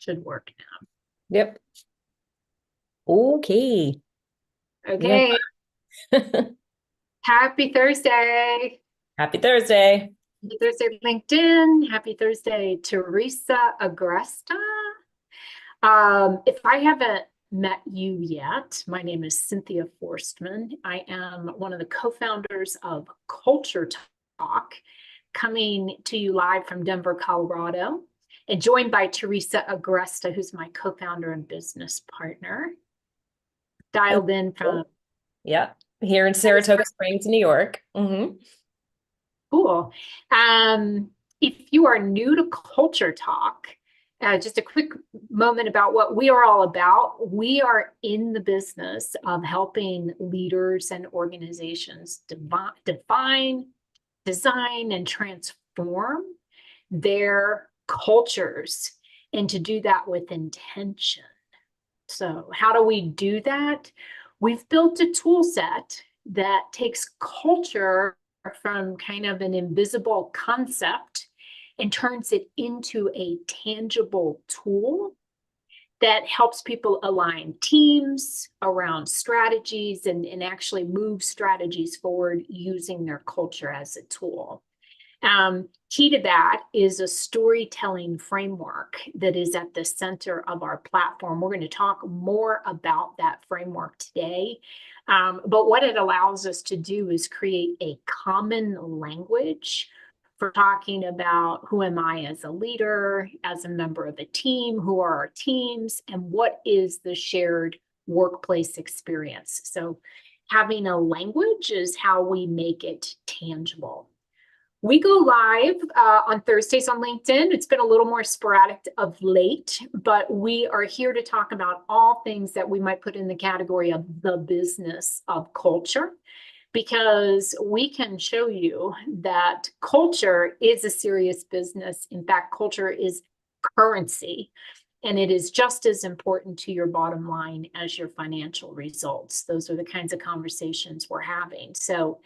should work now. Yep. Okay. Yeah. Okay. Happy Thursday. Happy Thursday. Happy Thursday, LinkedIn. Happy Thursday, Teresa Agresta. If I haven't met you yet, my name is Cynthia Forstman. I am one of the co-founders of Culture Talk, coming to you live from Denver, Colorado, and joined by Teresa Agresta, who's my co-founder and business partner. Dialed in from Yeah. Here in Saratoga Springs, New York. Cool. If you are new to Culture Talk, just a quick moment about what we are all about. We are in the business of helping leaders and organizations define, design, and transform their cultures, and to do that with intention. So how do we do that? We've built a tool set that takes culture from kind of an invisible concept and turns it into a tangible tool that helps people align teams around strategies and actually move strategies forward using their culture as a tool. Key to that is a storytelling framework that is at the center of our platform. We're going to talk more about that framework today. But what it allows us to do is create a common language for talking about who am I as a leader, as a member of a team, who are our teams, and what is the shared workplace experience. So having a language is how we make it tangible. We go live on Thursdays on LinkedIn. It's been a little more sporadic of late, but we are here to talk about all things that we might put in the category of the business of culture, because we can show you that culture is a serious business. In fact, culture is currency, and it is just as important to your bottom line as your financial results. Those are the kinds of conversations we're having. So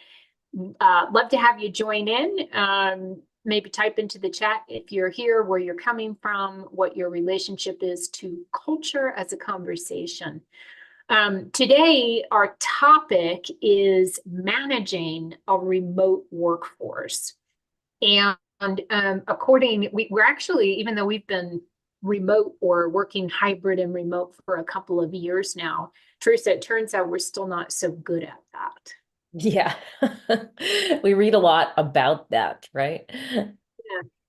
love to have you join in. Maybe type into the chat if you're here, where you're coming from, what your relationship is to culture as a conversation. Today, our topic is managing a remote workforce. And we're actually, even though we've been remote or working hybrid and remote for a couple of years now, Teresa, it turns out we're still not so good at that. Yeah. We read a lot about that, right? Yeah.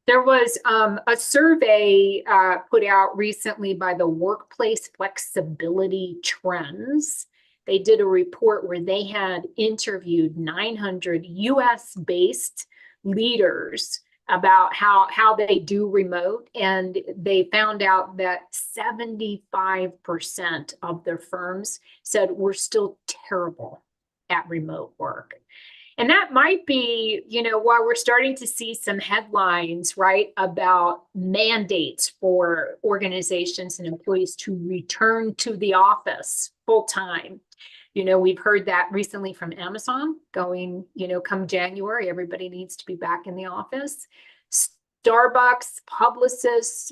There was a survey put out recently by the Workplace Flexibility Trends. They did a report where they had interviewed 900 US-based leaders about how they do remote, and they found out that 75% of their firms said we're still terrible at remote work. And that might be, why we're starting to see some headlines, right, about mandates for organizations and employees to return to the office full time. We've heard that recently from Amazon going, come January, everybody needs to be back in the office. Starbucks, Publicis,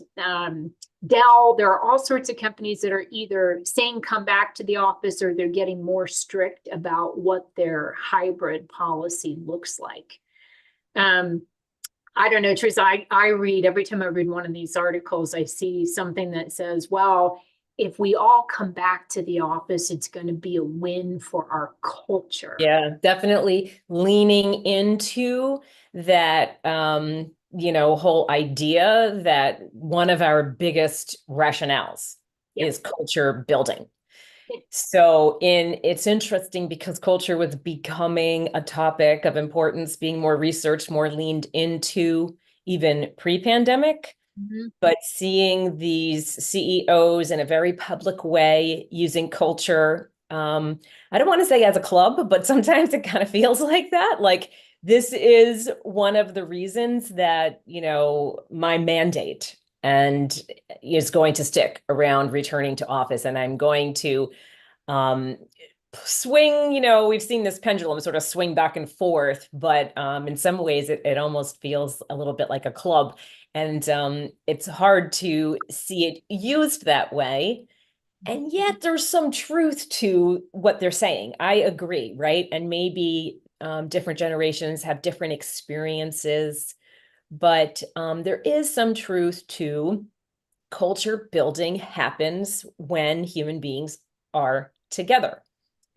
Dell, there are all sorts of companies that are either saying come back to the office, or they're getting more strict about what their hybrid policy looks like. I don't know, Teresa, I read, every time I read one of these articles, I see something that says, well, if we all come back to the office, it's going to be a win for our culture. Yeah, definitely leaning into that, whole idea that one of our biggest rationales is culture building. So it's interesting because culture was becoming a topic of importance, being more researched, more leaned into even pre-pandemic. But seeing these CEOs in a very public way using culture, I don't want to say as a club, but sometimes it kind of feels like that. Like, this is one of the reasons that, my mandate and is going to stick around returning to office. And I'm going to swing, we've seen this pendulum sort of swing back and forth, but in some ways it almost feels a little bit like a club. And it's hard to see it used that way. And yet there's some truth to what they're saying. I agree, right? And maybe different generations have different experiences, but there is some truth to culture building happens when human beings are together.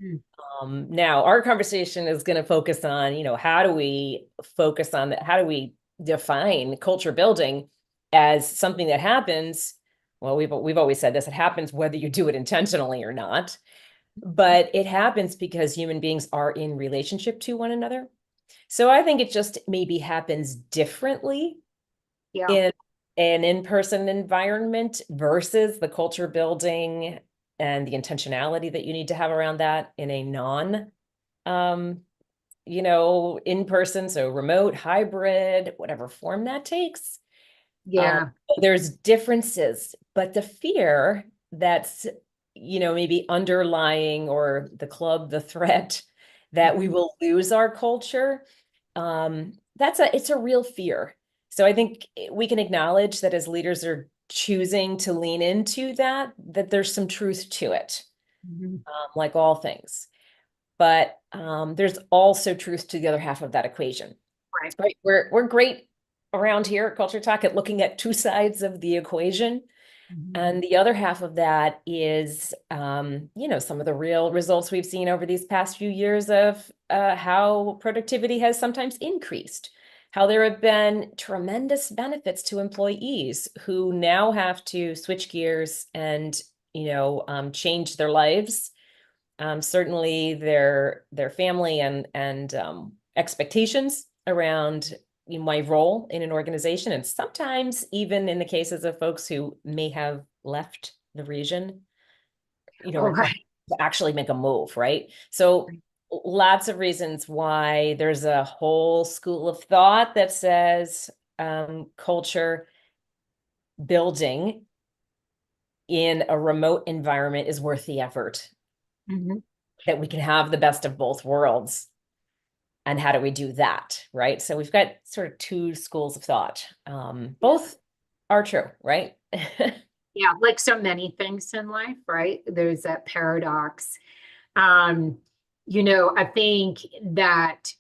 Mm. Now, our conversation is going to focus on, how do we focus on that? How do we define culture building as something that happens? Well, we've always said this, it happens whether you do it intentionally or not, but it happens because human beings are in relationship to one another. So I think it just maybe happens differently Yeah. in an in-person environment versus the culture building and the intentionality that you need to have around that in a non in-person, so remote, hybrid, whatever form that takes. Yeah. There's differences, but the fear that's, maybe underlying, or the threat that we will lose our culture, it's a real fear. So I think we can acknowledge that as leaders are choosing to lean into that there's some truth to it, Mhm. like all things. But there's also truth to the other half of that equation. Right. Right. We're great around here at Culture Talk at looking at two sides of the equation. Mhm. And the other half of that is, some of the real results we've seen over these past few years of how productivity has sometimes increased, how there have been tremendous benefits to employees who now have to switch gears and, change their lives, certainly their family and expectations around my role in an organization, and sometimes even in the cases of folks who may have left the region, All require right. to actually make a move, right? So lots of reasons why there's a whole school of thought that says culture building in a remote environment is worth the effort, Mhm. that we can have the best of both worlds. And how do we do that, right? So we've got sort of two schools of thought. Both are true, right? Yeah, like so many things in life, right? There's that paradox. Um, I think that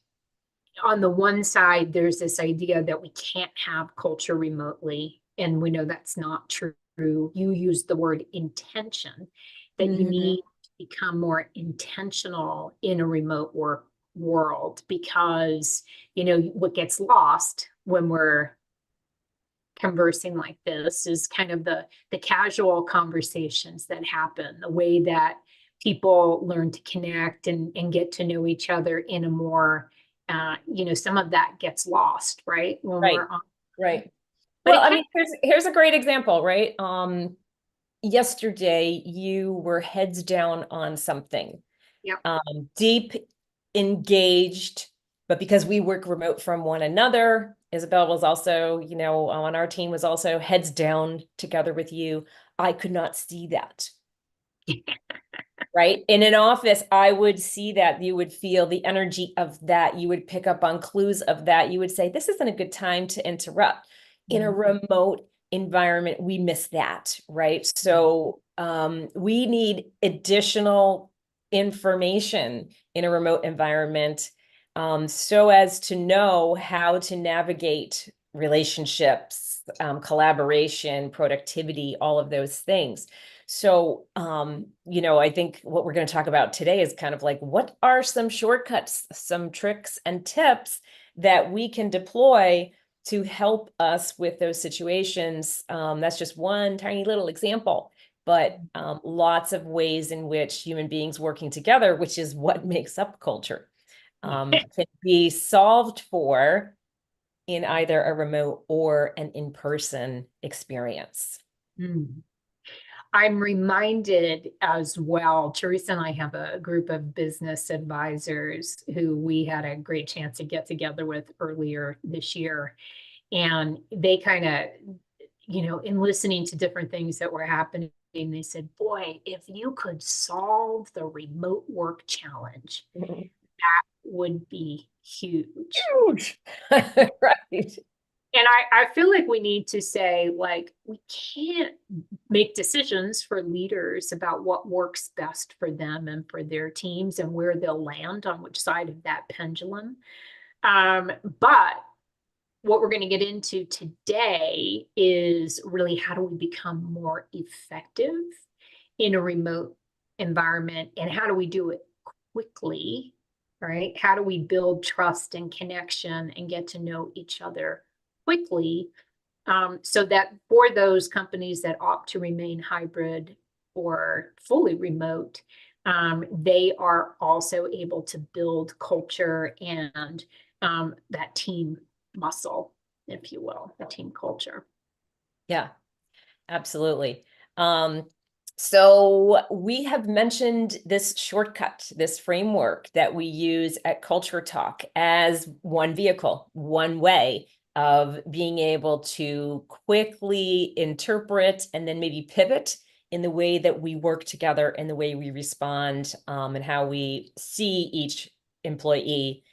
on the one side, there's this idea that we can't have culture remotely, and we know that's not true. You used the word intention, that you Mhm. need to become more intentional in a remote work world, because what gets lost when we're conversing like this is kind of the casual conversations that happen, the way that people learn to connect and get to know each other in a more some of that gets lost, right, when Right, we're on. right. But Well, it I can. mean, here's a great example, right? Yesterday you were heads down on something, Yep. deep, engaged, but because we work remote from one another, Isabel was also, on our team, was also heads down together with you. I could not see that. Right? In an office, I would see that. You would feel the energy of that. You would pick up on clues of that. You would say, this isn't a good time to interrupt. In a remote environment, we miss that, right? So we need additional information in a remote environment, so as to know how to navigate relationships, collaboration, productivity, all of those things. So, I think what we're going to talk about today is kind of like, what are some shortcuts, some tricks and tips that we can deploy to help us with those situations? That's just one tiny little example, but lots of ways in which human beings working together, which is what makes up culture, can be solved for in either a remote or an in-person experience. Mm. I'm reminded as well, Teresa and I have a group of business advisors who we had a great chance to get together with earlier this year. And they kind of, in listening to different things that were happening and they said, boy, if you could solve the remote work challenge, that would be huge. Huge. Right. And I feel like we need to say, like, we can't make decisions for leaders about what works best for them and for their teams and where they'll land on which side of that pendulum. But what we're going to get into today is really how do we become more effective in a remote environment, and how do we do it quickly, right? How do we build trust and connection and get to know each other quickly, so that for those companies that opt to remain hybrid or fully remote, they are also able to build culture and that team muscle, if you will, the team culture. Yeah, absolutely. So we have mentioned this shortcut, this framework that we use at Culture Talk as one vehicle, one way of being able to quickly interpret and then maybe pivot in the way that we work together and the way we respond, and how we see each employee.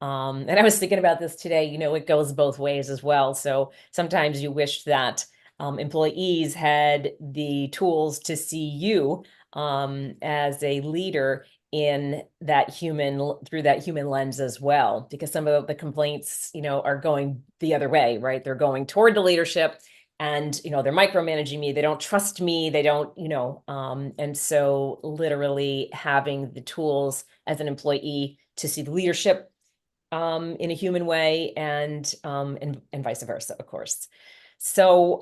And I was thinking about this today, you know, it goes both ways as well. So sometimes you wish that employees had the tools to see you as a leader in that through that human lens as well, because some of the complaints, you know, are going the other way, right? They're going toward the leadership and, you know, they're micromanaging me. They don't trust me. They don't, you know, and so literally having the tools as an employee to see the leadership in a human way, and vice versa, of course. So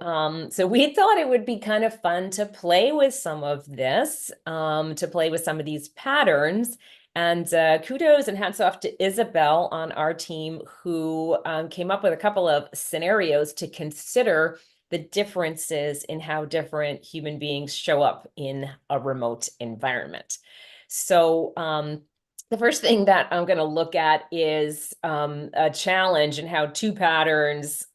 so we thought it would be kind of fun to play with some of this, to play with some of these patterns. And kudos and hats off to Isabel on our team, who came up with a couple of scenarios to consider the differences in how different human beings show up in a remote environment. So the first thing that I'm going to look at is a challenge and how two patterns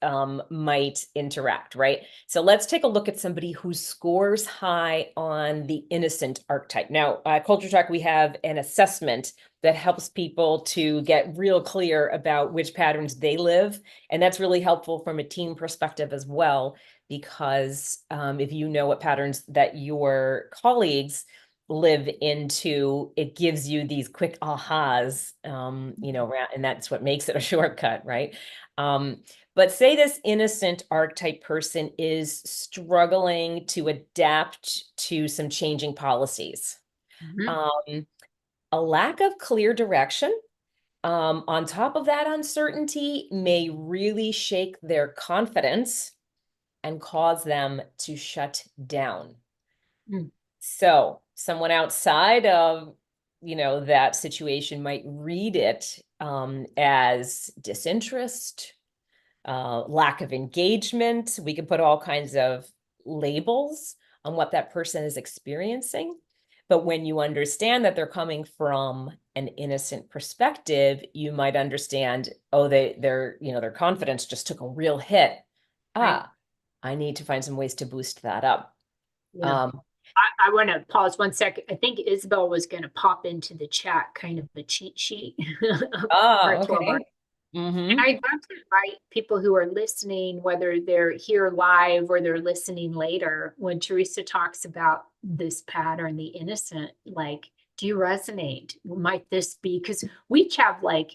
might interact, right? So let's take a look at somebody who scores high on the innocent archetype. Now, at Culture Talk, we have an assessment that helps people to get real clear about which patterns they live. And that's really helpful from a team perspective as well, because if you know what patterns that your colleagues live into, it gives you these quick ahas, you know, and that's what makes it a shortcut, right? But say this innocent archetype person is struggling to adapt to some changing policies. A lack of clear direction, on top of that uncertainty, may really shake their confidence and cause them to shut down. So someone outside of, you know, that situation might read it as disinterest, lack of engagement. We could put all kinds of labels on what that person is experiencing. But when you understand that they're coming from an innocent perspective, you might understand, oh, their confidence just took a real hit. Right. I need to find some ways to boost that up. Yeah. I want to pause 1 second. I think Isabel was going to pop into the chat kind of a cheat sheet. Okay. And I'd love to invite people who are listening, whether they're here live or they're listening later, when Teresa talks about this pattern, the innocent, like, do you resonate? Might this be, because we each have like,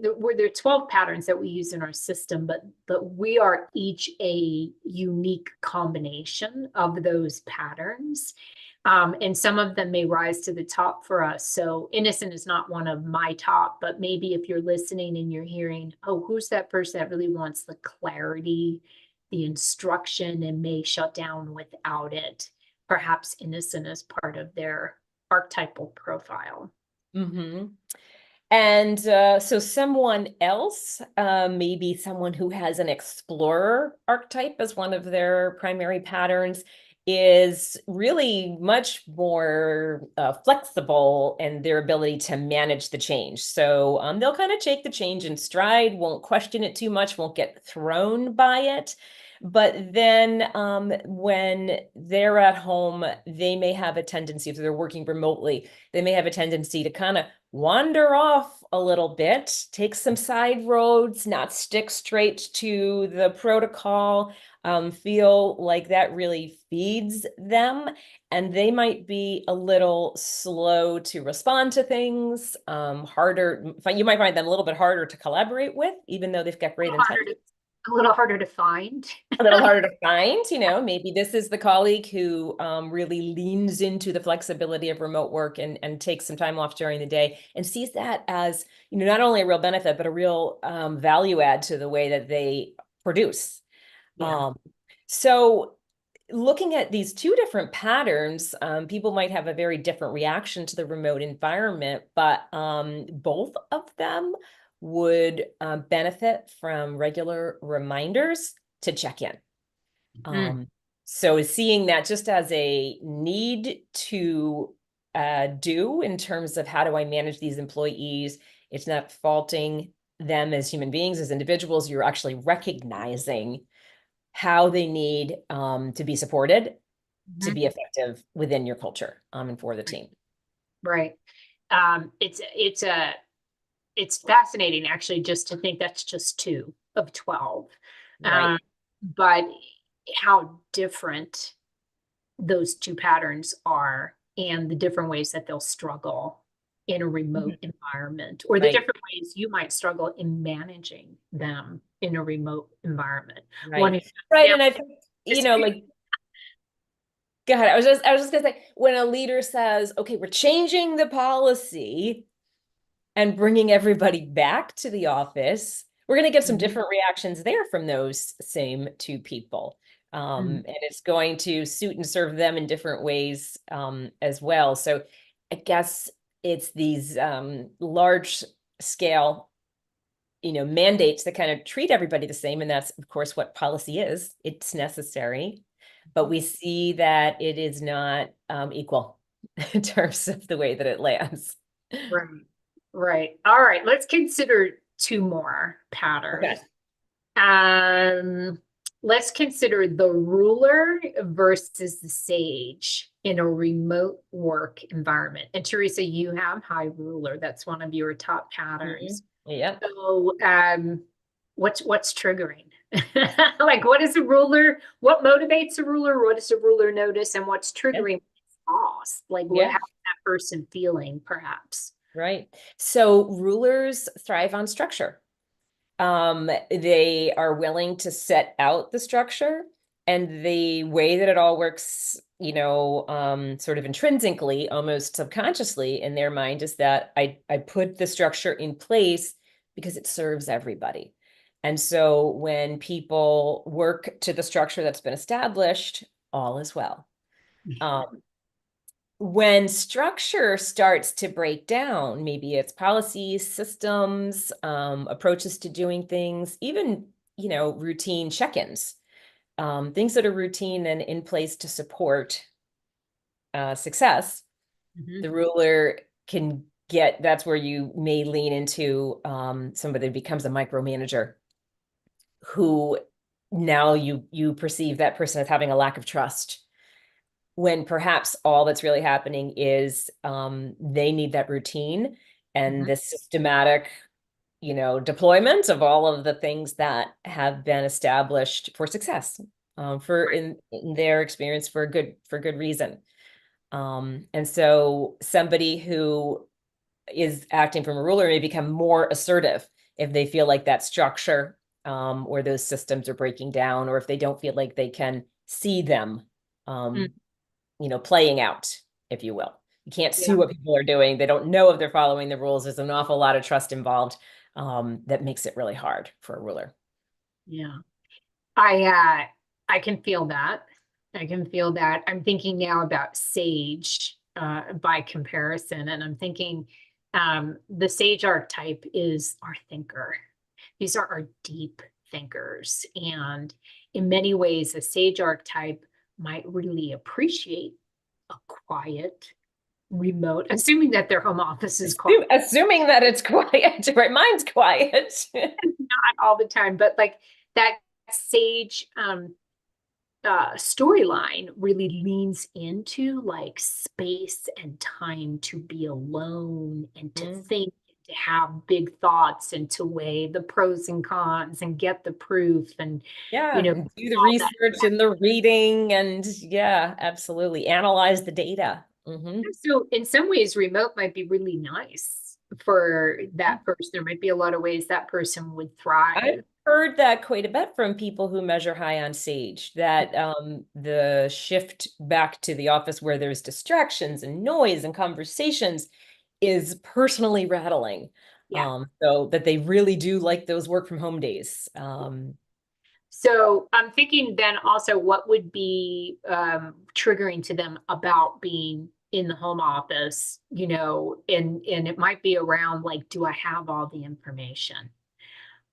there are 12 patterns that we use in our system, but we are each a unique combination of those patterns. And some of them may rise to the top for us. So innocent is not one of my top, but maybe if you're listening and you're hearing, oh, who's that person that really wants the clarity, the instruction, and may shut down without it? Perhaps innocent is part of their archetypal profile. And so someone else, maybe someone who has an explorer archetype as one of their primary patterns, is really much more flexible in their ability to manage the change. So they'll kind of take the change in stride, won't question it too much, won't get thrown by it. But then when they're at home, they may have a tendency, if they're working remotely, they may have a tendency to kind of wander off a little bit, take some side roads, not stick straight to the protocol, feel like that really feeds them. And they might be a little slow to respond to things, harder. You might find them a little bit harder to collaborate with, even though they've got great intentions. A little harder to find. A little harder to find, maybe this is the colleague who really leans into the flexibility of remote work and takes some time off during the day and sees that as, not only a real benefit, but a real value add to the way that they produce. Yeah. So looking at these two different patterns, people might have a very different reaction to the remote environment, but both of them would benefit from regular reminders to check in. So seeing that just as a need to do in terms of how do I manage these employees, it's not faulting them as human beings, as individuals. You're actually recognizing how they need to be supported to be effective within your culture and for the team. Right. It's fascinating actually just to think that's just 2 of 12. Right. But how different those 2 patterns are and the different ways that they'll struggle in a remote environment, or the different ways you might struggle in managing them in a remote environment. Right. And I think, like, go ahead. I was just gonna say, when a leader says, okay, we're changing the policy and bringing everybody back to the office, we're going to get some different reactions there from those same 2 people. And it's going to suit and serve them in different ways as well. So I guess it's these large scale, mandates that kind of treat everybody the same. And that's, of course, what policy is. It's necessary, but we see that it is not equal in terms of the way that it lands. Right. All right. Let's consider 2 more patterns. Okay. Let's consider the ruler versus the sage in a remote work environment. And Teresa, you have high ruler. That's one of your top patterns. Yeah. So, what's triggering? Like, what is a ruler? What motivates a ruler? What does a ruler notice? And what's triggering loss? Like, what happened to that person feeling, perhaps? Right. So rulers thrive on structure. They are willing to set out the structure, and the way that it all works, sort of intrinsically, almost subconsciously in their mind is that I put the structure in place because it serves everybody. And so when people work to the structure that's been established, all is well. When structure starts to break down, maybe it's policies, systems, approaches to doing things, even, routine check-ins, things that are routine and in place to support success, the ruler can that's where you may lean into somebody that becomes a micromanager, who now you perceive that person as having a lack of trust, when perhaps all that's really happening is they need that routine and the systematic, deployment of all of the things that have been established for success, in their experience for good reason. And so somebody who is acting from a ruler may become more assertive if they feel like that structure or those systems are breaking down, or if they don't feel like they can see them playing out, if you will. You can't see what people are doing. They don't know if they're following the rules. There's an awful lot of trust involved that makes it really hard for a ruler. Yeah. I can feel that. I'm thinking now about sage by comparison, and I'm thinking the sage archetype is our thinker. These are our deep thinkers. And in many ways, a sage archetype might really appreciate a quiet, remote, assuming that their home office is quiet. Assuming that it's quiet, right? Mine's quiet. Not all the time, but like that Sage storyline really leans into like space and time to be alone and to Mhm. think, to have big thoughts and to weigh the pros and cons and get the proof and, Yeah, you know, and do the all that. research and the reading and yeah, absolutely. Analyze the data. So in some ways, remote might be really nice for that person. There might be a lot of ways that person would I've thrive. heard that quite a bit from people who measure high on Sage, that the shift back to the office where there's distractions and noise and conversations is personally rattling. Yeah. So that they really do like those work from home days. So I'm thinking then also what would be triggering to them about being in the home office, you know, and it might be around like, do I have all the information?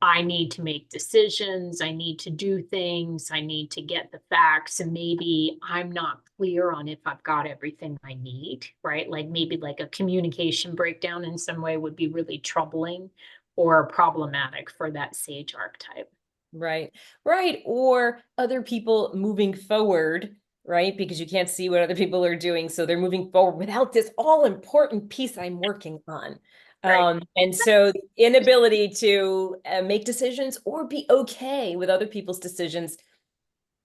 I need to make decisions. I need to do things. I need to get the facts. And maybe I'm not clear on if I've got everything I need, right? Like maybe like a communication breakdown in some way would be really troubling or problematic for that sage archetype. Right, right. Or other people moving forward, right? Because you can't see what other people are doing. So they're moving forward without this all important piece I'm working on. Right. And so the inability to make decisions or be okay with other people's decisions,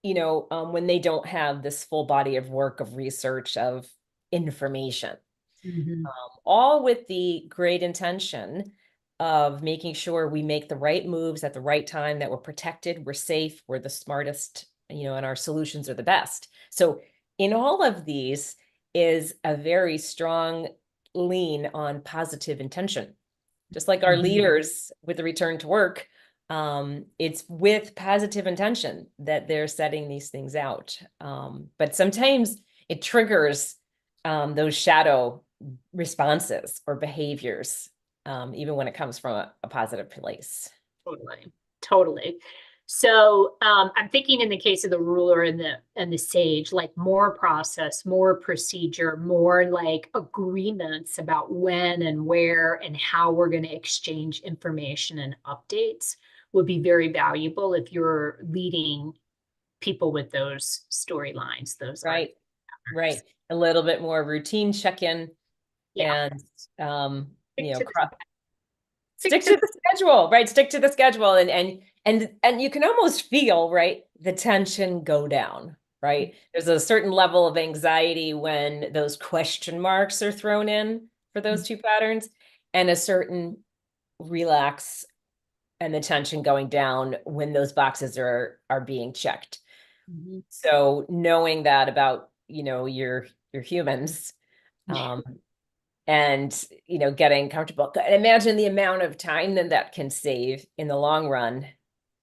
when they don't have this full body of work, of research, of information, Mhm. all with the great intention of making sure we make the right moves at the right time, that we're protected, we're safe, we're the smartest, and our solutions are the best. So in all of these is a very strong lean on positive intention. Just like our Mhm. leaders with the return to work, it's with positive intention that they're setting these things out. But sometimes it triggers those shadow responses or behaviors, even when it comes from a positive place. Totally. Totally. So I'm thinking in the case of the ruler and the sage, like more process, more procedure, more like agreements about when and where and how we're going to exchange information and updates would be very valuable if you're leading people with those storylines, those arc Right, right. patterns. A little bit more routine check-in Yeah. and, Stick to the stick stick to to the schedule, right? Stick to the schedule and you can almost feel, right, the tension go down, right? There's a certain level of anxiety when those question marks are thrown in for those two patterns, and a certain relax and the tension going down when those boxes are being checked. Mhm. So knowing that about, your humans, um, and getting comfortable. Imagine the amount of time that can save in the long run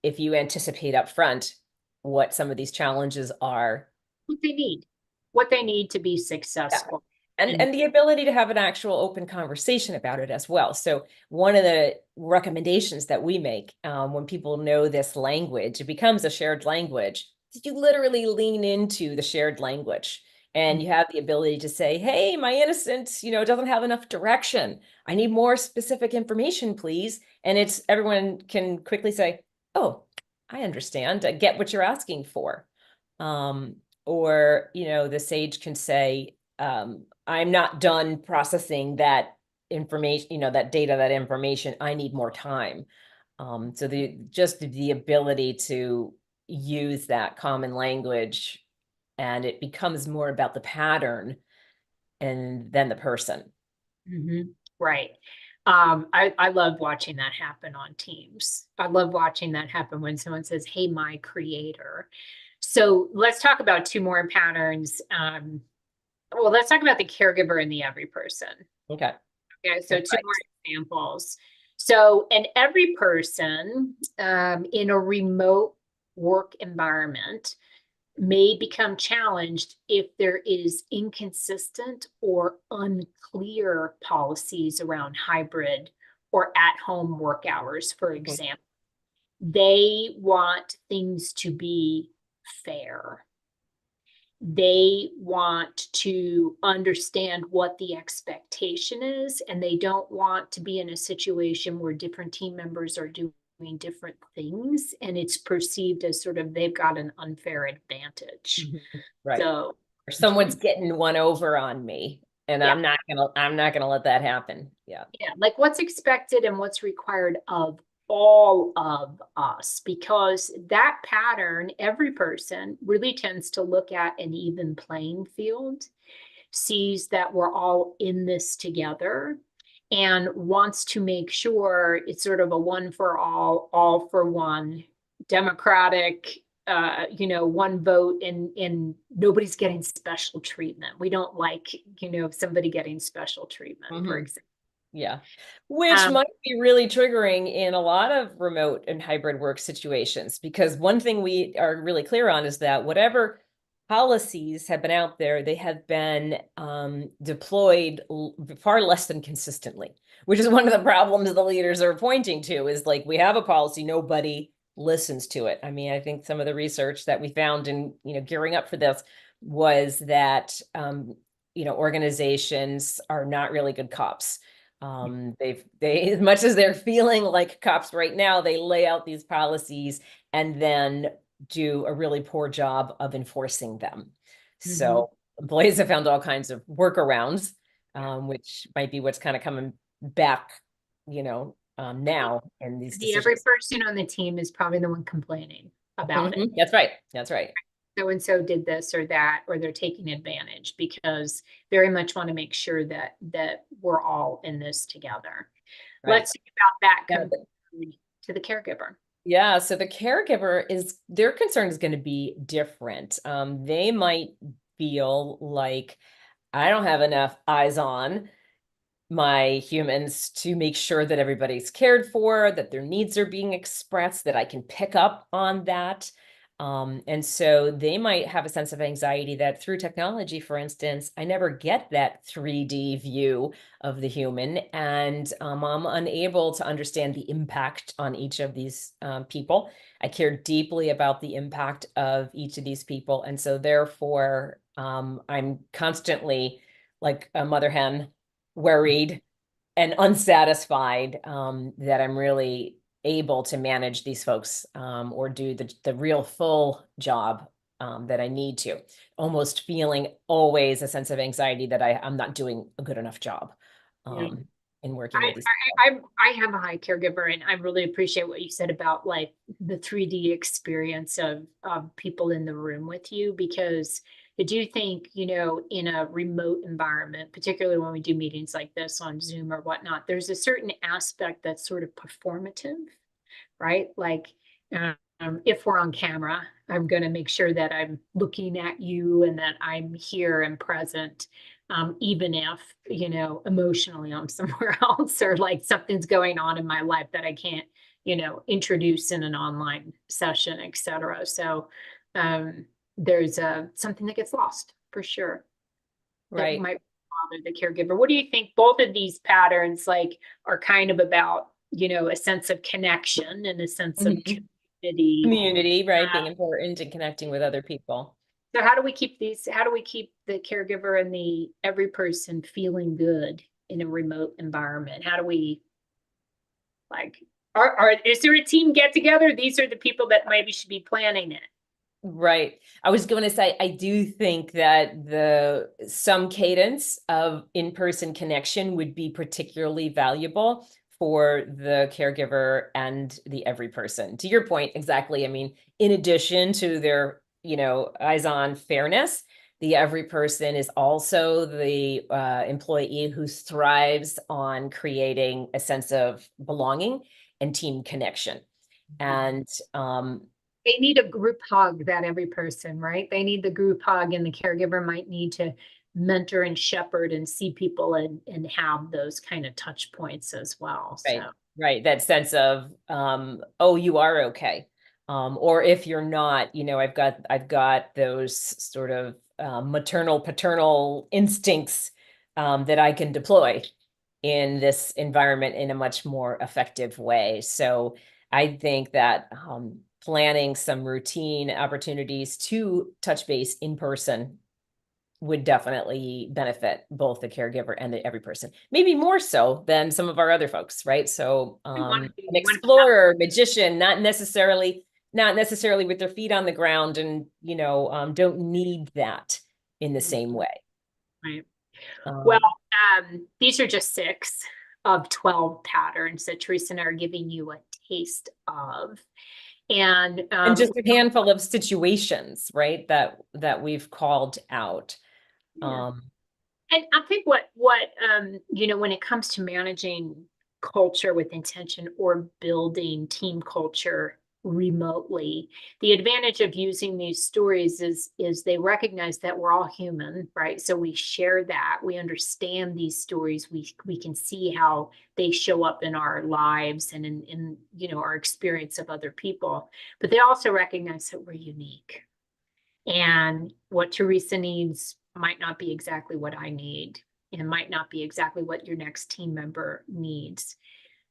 if you anticipate up front what some of these challenges are. What they need, what they need to be Yeah. successful. And And and the ability to have an actual open conversation about it as well. So one of the recommendations that we make, when people know this language, it becomes a shared language. You literally lean into the shared language, and you have the ability to say, hey, my innocent, doesn't have enough direction. I need more specific information, please. And it's everyone can quickly say, oh, I understand. I get what you're asking for. Um, or, the sage can say, I'm not done processing that information, that data, that information. I need more time. So the ability to use that common language, and it becomes more about the pattern and then the person. Mhm. Right. I love watching that happen on teams. I love watching that happen when someone says, "Hey, my creator." So let's talk about two more patterns. Well, let's talk about the caregiver and the every person. Okay. Okay, so two more Right. examples. So an every person in a remote work environment may become challenged if there is inconsistent or unclear policies around hybrid or at-home work hours, for Mhm. example. They want things to be fair. They want to understand what the expectation is, and they don't want to be in a situation where different team members are doing different things, and it's perceived as sort of they've got an unfair advantage. Right. So Or someone's getting one over on me, and yeah, I'm not gonna let that happen. Yeah. yeah, like what's expected and what's required of all of us, because that pattern, every person really tends to look at an even playing field, sees that we're all in this together, and wants to make sure it's sort of a one for all for one, democratic, one vote, and nobody's getting special treatment. We don't like, somebody getting special treatment, for example. Yeah. Which Um, might be really triggering in a lot of remote and hybrid work situations, because one thing we are really clear on is that whatever policies have been out there, they have been deployed far less than consistently, which is one of the problems the leaders are pointing to, is like, we have a policy, nobody listens to it. I mean, I think some of the research that we found in, gearing up for this was that, organizations are not really good cops. They as much as they're feeling like cops right now, they lay out these policies and then do a really poor job of enforcing them. So employees have found all kinds of workarounds, which might be what's kind of coming back, now in these every decisions. person on the team is probably the one complaining about it. That's right. That's right. So and so did this or that, or they're taking advantage, because very much want to make sure that we're all in this together. Right. Let's think about that Yeah. compared to the caregiver. Yeah, so the caregiver their concern is going to be different. They might feel like, I don't have enough eyes on my humans to make sure that everybody's cared for, that their needs are being expressed, that I can pick up on that. And so they might have a sense of anxiety that through technology, for instance, I never get that 3D view of the human, and I'm unable to understand the impact on each of these people. I care deeply about the impact of each of these people. And so therefore, I'm constantly like a mother hen, worried and unsatisfied that I'm really able to manage these folks or do the real full job that I need to, almost feeling always a sense of anxiety that I'm not doing a good enough job Yeah. in working with these people. I have a high caregiver, and I really appreciate what you said about like the 3D experience of people in the room with you, because I do think, in a remote environment, particularly when we do meetings like this on Zoom or whatnot, there's a certain aspect that's sort of performative, right? Like, if we're on camera, I'm going to make sure that I'm looking at you and that I'm here and present, even if, emotionally I'm somewhere else, or like something's going on in my life that I can't, introduce in an online session, etc. So there's something that gets lost for sure that right. might bother the caregiver. What do you think? Both of these patterns like are kind of about, a sense of connection and a sense of Community, right, uh, being important and connecting with other people. so how do we keep the caregiver and the every person feeling good in a remote environment? How do we, like, is there a team get together? These are the people that maybe should be planning it. Right. I was going to say, I do think that some cadence of in-person connection would be particularly valuable for the caregiver and the every person. To your point, exactly. I mean, in addition to their, eyes on fairness, the every person is also the employee who thrives on creating a sense of belonging and team connection. And they need a group hug, that every person, right? They need the group hug, and the caregiver might need to mentor and shepherd and see people and have those kind of touch points as well. So right. That sense of, oh, you are okay. Or if you're not, I've got those sort of maternal, paternal instincts that I can deploy in this environment in a much more effective way. So I think that planning some routine opportunities to touch base in person would definitely benefit both the caregiver and every person, maybe more so than some of our other folks, right? So an explorer, magician, not necessarily with their feet on the ground, and don't need that in the same way. Right. Well, these are just 6 of 12 patterns that Teresa and I are giving you a taste of. And just a handful of situations, right, that we've called out. Yeah. And I think what when it comes to managing culture with intention or building team culture remotely, the advantage of using these stories is they recognize that we're all human, right? So we share that, we understand these stories, we can see how they show up in our lives and in our experience of other people. But they also recognize that we're unique. And what Teresa needs might not be exactly what I need, and might not be exactly what your next team member needs.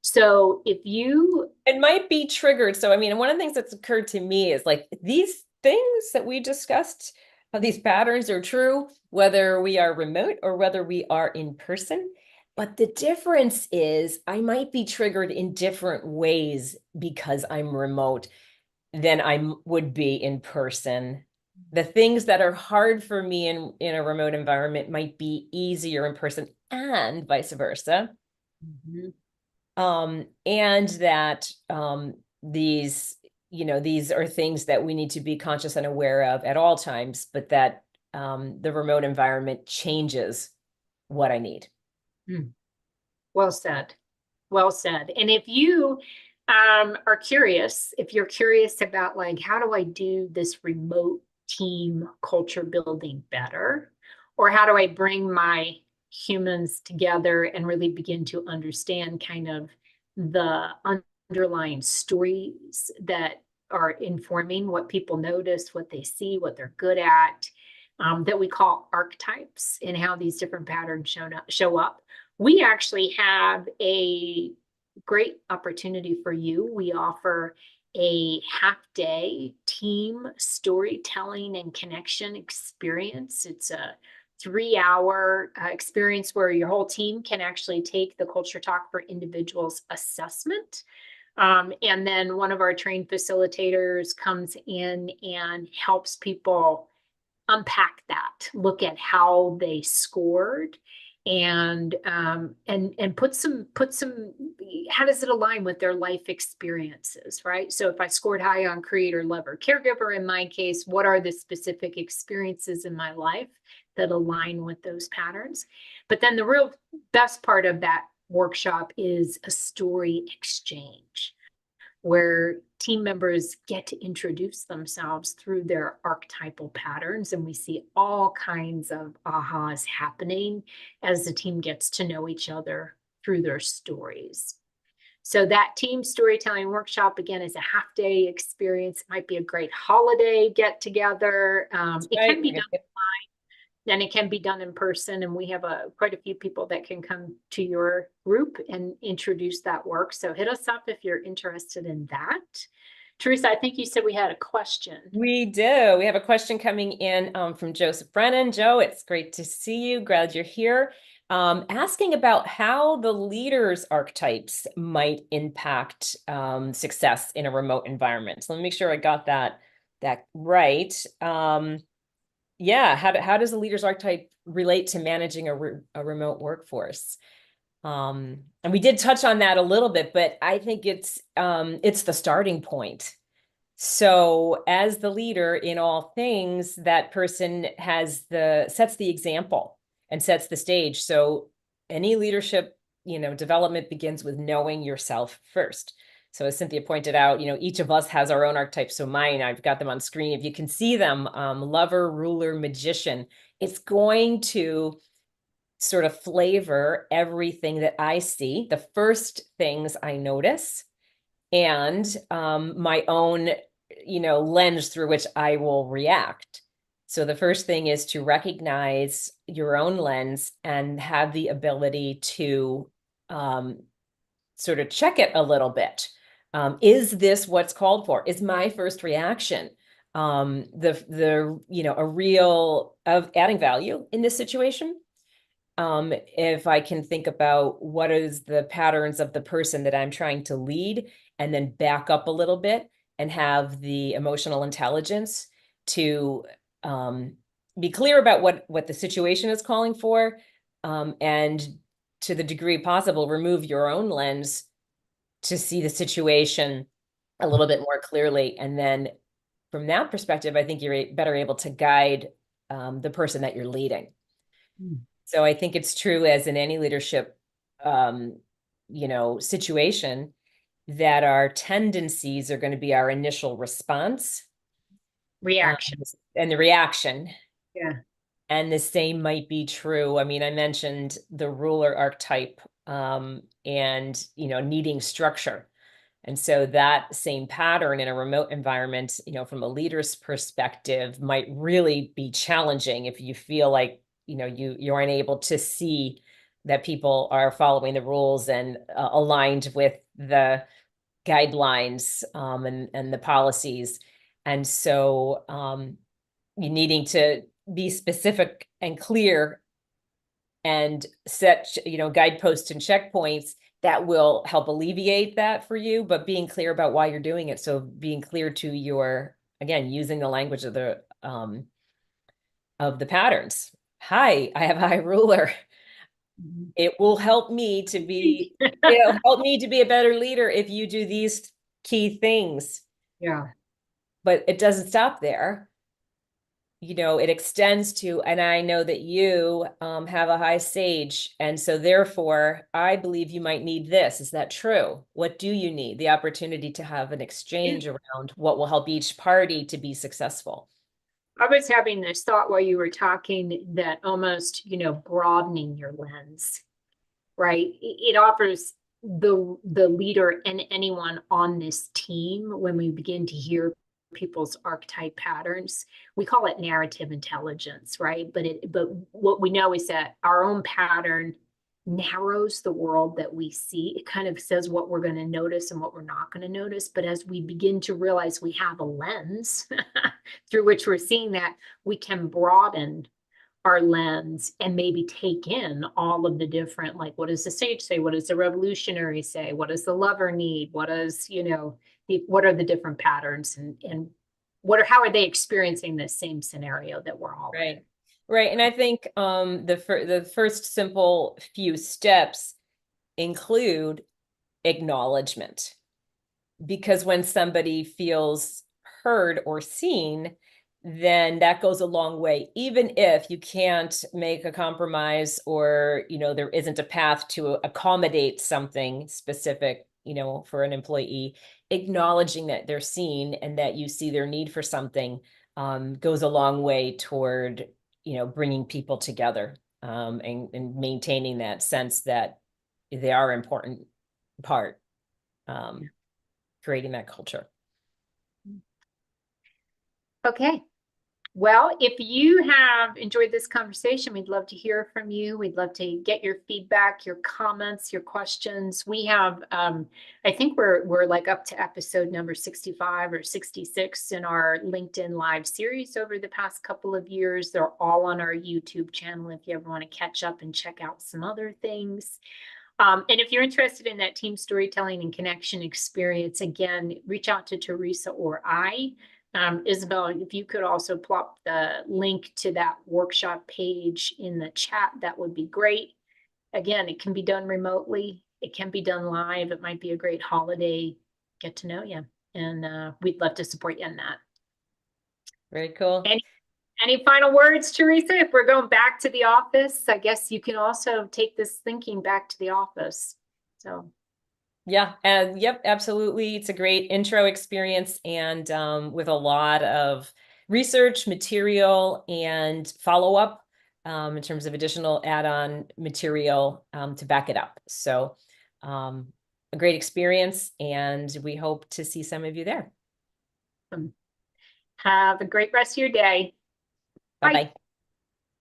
So if you... It might be triggered. So, I mean, one of the things that's occurred to me is like these things that we discussed, how these patterns are true, whether we are remote or whether we are in person. But the difference is I might be triggered in different ways because I'm remote than I would be in person. The things that are hard for me in a remote environment might be easier in person, and vice versa. Mm-hmm. And that these are things that we need to be conscious and aware of at all times, but that the remote environment changes what I need. Well said. Well said. And if you are curious, if you're curious about like, how do I do this remote team culture building better? Or how do I bring my humans together and really begin to understand kind of the underlying stories that are informing what people notice, what they see, what they're good at, that we call archetypes, and how these different patterns show up. We actually have a great opportunity for you. We offer a half-day team storytelling and connection experience. It's a 3-hour experience where your whole team can actually take the Culture Talk for Individuals assessment. And then one of our trained facilitators comes in and helps people unpack that, look at how they scored, and put some how does it align with their life experiences, right? So if I scored high on creator, lover, caregiver, in my case, what are the specific experiences in my life that align with those patterns? But then the real best part of that workshop is a story exchange, where team members get to introduce themselves through their archetypal patterns. And we see all kinds of ahas happening as the team gets to know each other through their stories. So that team storytelling workshop, again, is a half-day experience. It might be a great holiday get together. It can be done online, then it can be done in person. And we have quite a few people that can come to your group and introduce that work. So hit us up if you're interested in that. Teresa, I think you said we had a question. We do. We have a question coming in from Joseph Brennan. Joe, it's great to see you. Glad you're here. Asking about how the leader's archetypes might impact success in a remote environment. So let me make sure I got that right. Yeah, how does the leader's archetype relate to managing a remote workforce? And we did touch on that a little bit, but I think it's the starting point. So as the leader in all things, that person sets the example and sets the stage. So any leadership, development begins with knowing yourself first. So as Cynthia pointed out, each of us has our own archetypes. So mine, I've got them on screen. If you can see them, lover, ruler, magician, it's going to sort of flavor everything that I see, the first things I notice, and my own, lens through which I will react. So the first thing is to recognize your own lens and have the ability to sort of check it a little bit. Is this what's called for? Is my first reaction a real of adding value in this situation. If I can think about what is the patterns of the person that I'm trying to lead, and then back up a little bit and have the emotional intelligence to be clear about what the situation is calling for, and to the degree possible, remove your own lens to see the situation a little bit more clearly. And then from that perspective, I think you're better able to guide the person that you're leading. So I think it's true as in any leadership, situation, that our tendencies are going to be our initial response, Reaction. and the reaction. Yeah. And the same might be true. I mean, I mentioned the ruler archetype, and, needing structure. And so that same pattern in a remote environment, from a leader's perspective, might really be challenging if you feel like, you aren't able to see that people are following the rules and aligned with the guidelines, and the policies. And so you needing to be specific and clear and set, guideposts and checkpoints that will help alleviate that for you, but being clear about why you're doing it. So being clear to your, again, using the language of the patterns. Hi, I have a high ruler. It will help me to be, it'll help me to be a better leader if you do these key things. Yeah. But it doesn't stop there. It extends to, and I know that you have a high sage, and so therefore I believe you might need this. Is that true? What do you need? The opportunity to have an exchange around what will help each party to be successful. I was having this thought while you were talking that almost, broadening your lens, right? It offers the leader and anyone on this team, when we begin to hear people's archetype patterns, we call it narrative intelligence, right? But what we know is that our own pattern narrows the world that we see. It kind of says what we're going to notice and what we're not going to notice. But as we begin to realize we have a lens through which we're seeing that, we can broaden our lens and maybe take in all of the different, like, what does the sage say? What does the revolutionary say? What does the lover need? What does, what are the different patterns, and how are they experiencing this same scenario that we're all in? Right. And I think the first simple few steps include acknowledgement, because when somebody feels heard or seen, then that goes a long way. Even if you can't make a compromise, or, there isn't a path to accommodate something specific, for an employee, acknowledging that they're seen and that you see their need for something goes a long way toward, bringing people together, and maintaining that sense that they are an important part, creating that culture. Okay. Well, if you have enjoyed this conversation, we'd love to hear from you. We'd love to get your feedback, your comments, your questions. We have, I think we're like up to episode number 65 or 66 in our LinkedIn Live series over the past couple of years. They're all on our YouTube channel if you ever want to catch up and check out some other things. And if you're interested in that team storytelling and connection experience, again, reach out to Teresa or I. Isabel, if you could also plop the link to that workshop page in the chat, that would be great. Again, it can be done remotely. It can be done live. It might be a great holiday get to know you. And we'd love to support you in that. Very cool. Any final words, Teresa? If we're going back to the office, I guess you can also take this thinking back to the office. So. Yeah, and yep, absolutely. It's a great intro experience, and with a lot of research material and follow-up in terms of additional add-on material to back it up. So a great experience, and we hope to see some of you there. Have a great rest of your day. Bye-bye.